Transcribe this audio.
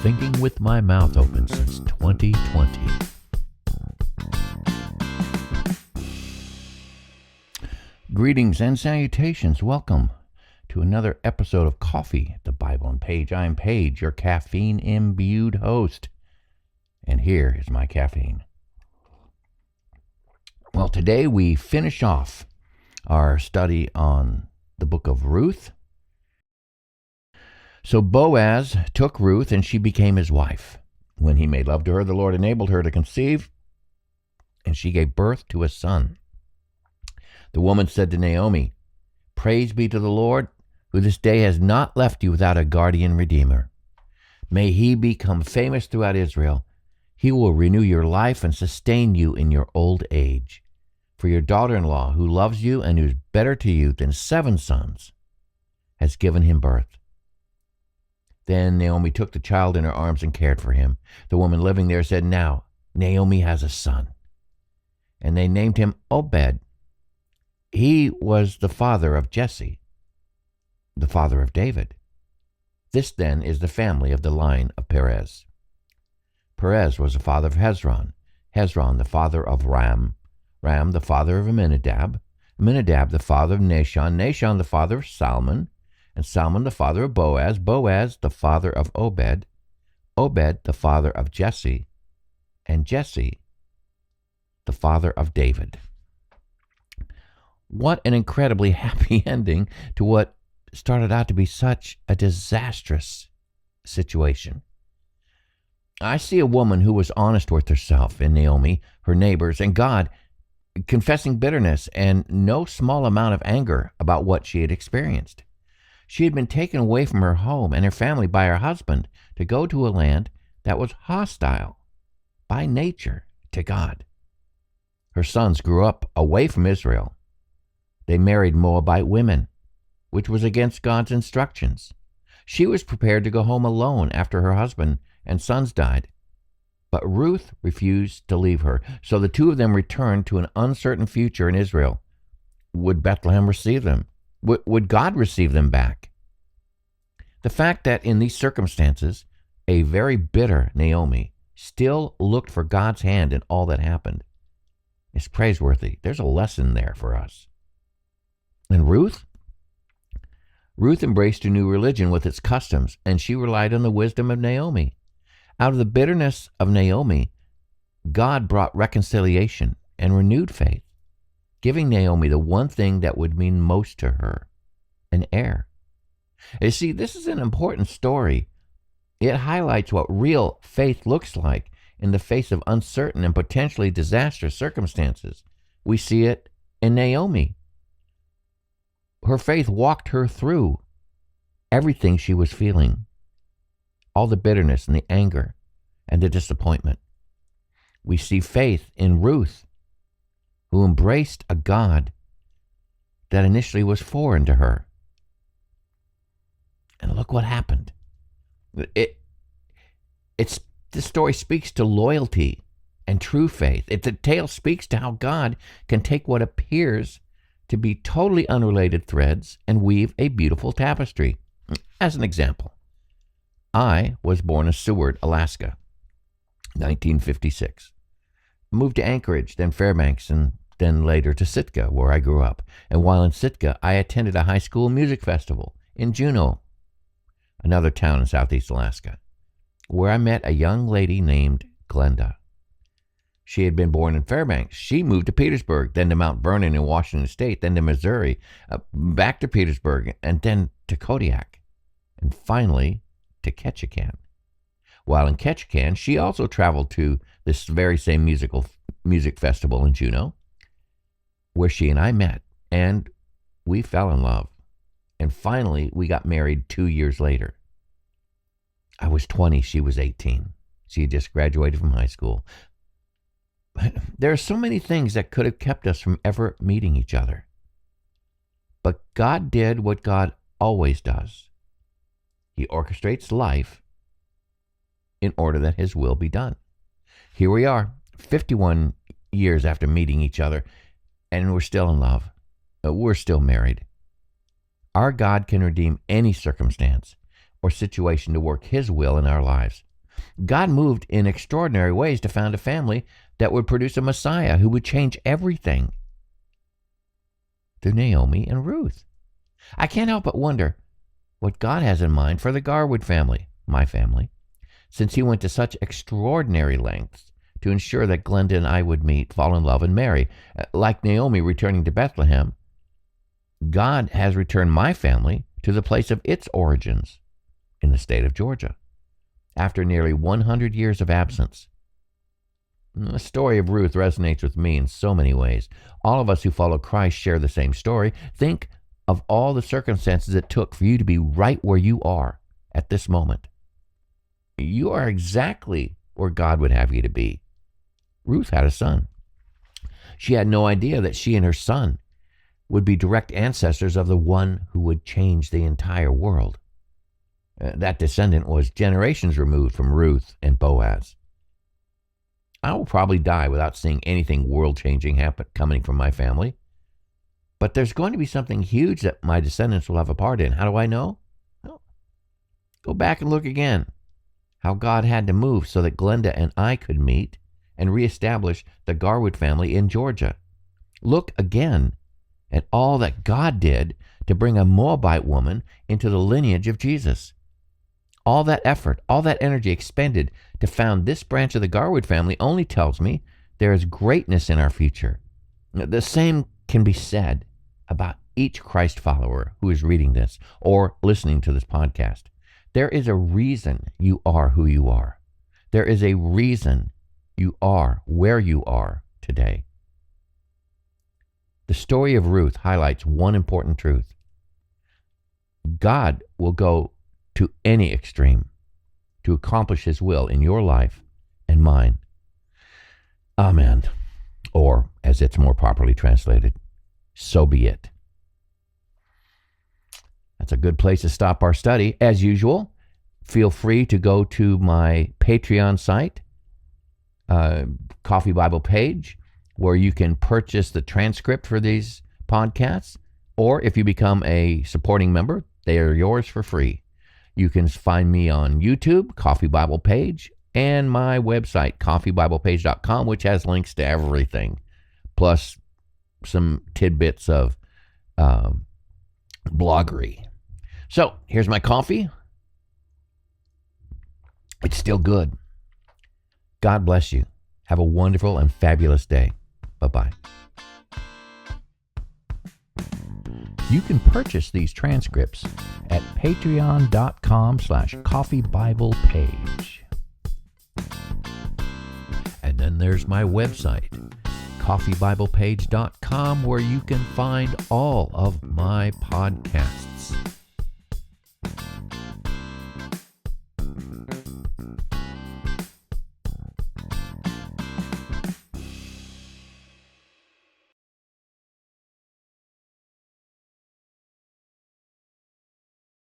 thinking with my mouth open since 2020. Greetings and salutations. Welcome to another episode of Coffee, the Bible and Paige. I'm Paige, your caffeine-imbued host. And here is my caffeine. Well, today we finish off our study on the book of Ruth. So Boaz took Ruth, and she became his wife. When he made love to her, the Lord enabled her to conceive, and she gave birth to a son. The woman said to Naomi, "Praise be to the Lord, who this day has not left you without a guardian redeemer. May he become famous throughout Israel. He will renew your life and sustain you in your old age. For your daughter-in-law, who loves you and who is better to you than 7 sons, has given him birth." Then Naomi took the child in her arms and cared for him. The woman living there said, "Now Naomi has a son." And they named him Obed. He was the father of Jesse, the father of David. This then is the family of the line of Perez. Perez was the father of Hezron, Hezron the father of Ram, Ram the father of Amminadab, Amminadab the father of Nahshon, Nahshon the father of Salmon, and Salmon the father of Boaz, Boaz the father of Obed, Obed the father of Jesse, and Jesse the father of David. What an incredibly happy ending to what started out to be such a disastrous situation. I see a woman who was honest with herself in Naomi, her neighbors, and God, confessing bitterness and no small amount of anger about what she had experienced. She had been taken away from her home and her family by her husband to go to a land that was hostile by nature to God. Her sons grew up away from Israel. They married Moabite women, which was against God's instructions. She was prepared to go home alone after her husband and sons died. But Ruth refused to leave her, so the two of them returned to an uncertain future in Israel. Would Bethlehem receive them? Would God receive them back? The fact that in these circumstances, a very bitter Naomi still looked for God's hand in all that happened is praiseworthy. There's a lesson there for us. And Ruth embraced a new religion with its customs, and she relied on the wisdom of Naomi. Out of the bitterness of Naomi, God brought reconciliation and renewed faith, giving Naomi the one thing that would mean most to her, an heir. You see, this is an important story. It highlights what real faith looks like in the face of uncertain and potentially disastrous circumstances. We see it in Naomi. Her faith walked her through everything she was feeling, all the bitterness and the anger and the disappointment. We see faith in Ruth, who embraced a God that initially was foreign to her. And look what happened. This story speaks to loyalty and true faith. The tale speaks to how God can take what appears to be totally unrelated threads and weave a beautiful tapestry. As an example, I was born in Seward, Alaska, 1956. Moved to Anchorage, then Fairbanks, and then later to Sitka, where I grew up. And while in Sitka, I attended a high school music festival in Juneau, another town in southeast Alaska, where I met a young lady named Glenda. She had been born in Fairbanks. She moved to Petersburg, then to Mount Vernon in Washington State, then to Missouri, back to Petersburg, and then to Kodiak, and finally to Ketchikan. While in Ketchikan, she also traveled to this very same music festival in Juneau, where she and I met, and we fell in love. And finally, we got married 2 years later. I was 20, she was 18. She had just graduated from high school. There are so many things that could have kept us from ever meeting each other. But God did what God always does. He orchestrates life in order that his will be done. Here we are, 51 years after meeting each other, and we're still in love. We're still married. Our God can redeem any circumstance or situation to work his will in our lives. God moved in extraordinary ways to found a family that would produce a Messiah who would change everything. Through Naomi and Ruth. I can't help but wonder what God has in mind for the Garwood family, my family, since he went to such extraordinary lengths to ensure that Glenda and I would meet, fall in love, and marry. Like Naomi returning to Bethlehem, God has returned my family to the place of its origins in the state of Georgia after nearly 100 years of absence. The story of Ruth resonates with me in so many ways. All of us who follow Christ share the same story. Think of all the circumstances it took for you to be right where you are at this moment. You are exactly where God would have you to be. Ruth had a son. She had no idea that she and her son would be direct ancestors of the one who would change the entire world. That descendant was generations removed from Ruth and Boaz. I will probably die without seeing anything world-changing happen coming from my family. But there's going to be something huge that my descendants will have a part in. How do I know? Well, go back and look again. How God had to move so that Glenda and I could meet and reestablish the Garwood family in Georgia. Look again at all that God did to bring a Moabite woman into the lineage of Jesus. All that effort, all that energy expended to found this branch of the Garwood family only tells me there is greatness in our future. The same can be said about each Christ follower who is reading this or listening to this podcast. There is a reason you are who you are. There is a reason you are where you are today. The story of Ruth highlights one important truth. God will go to any extreme to accomplish his will in your life and mine. Amen. Or, as it's more properly translated, so be it. That's a good place to stop our study. As usual, feel free to go to my Patreon site, Coffee Bible page, where you can purchase the transcript for these podcasts. Or if you become a supporting member, they are yours for free. You can find me on YouTube, Coffee Bible Page, and my website, coffeeBiblePage.com, which has links to everything, plus some tidbits of bloggery. So here's my coffee. It's still good. God bless you. Have a wonderful and fabulous day. Bye-bye. You can purchase these transcripts at patreon.com/coffeebiblepage. And then there's my website, coffeeBiblepage.com, where you can find all of my podcasts.